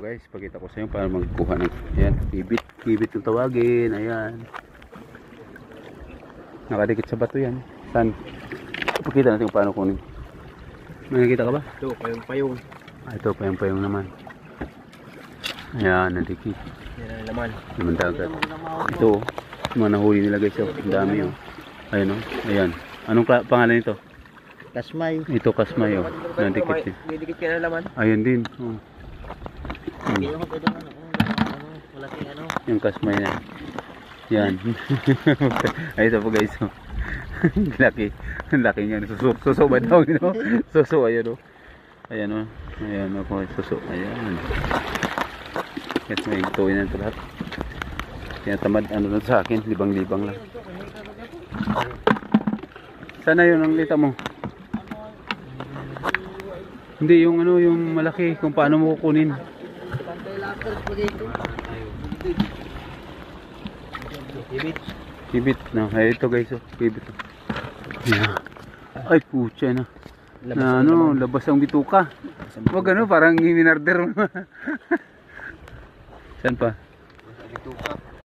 guys, pakita ko sa inyo para magkuha ng ayan, kibit yung tawagin. Ayan, nakadikit sa bato yan. Saan? Pakita natin kung paano kunin. May nakita ka ba? Ito, payong-payong. Ito, payong-payong naman. Ayan, nadikit. Yan ang laman. Naman dagat. Ito, mga nahuli nila guys. Ang dami. Ayan o. Ayan. Anong pangalan nito? Kasmay. Ito, kasmay o. Nadikit yun. Didikit ka na laman. Ayan din. Malaking ano. Yung kasmay na. Yan. Ay, ito po guys. Laki. Laki niya. Suso ba daw? Suso. Ayan o. Ayan o. Ayan o po. Suso. Ayan. Yes, may tuwin na ito lahat. Tinatamad ano na sa akin. Libang-libang lang. Sana yun ang lita mo? Hindi, yung ano, yung malaki. Kung paano mo kukunin. Kibit na. Ay, ito guys. Oh. Kibit. Yeah. Ay, putya na. Na ano, labas ang bituka. Wag ano, parang minarder mo. Saan pa? Bituka.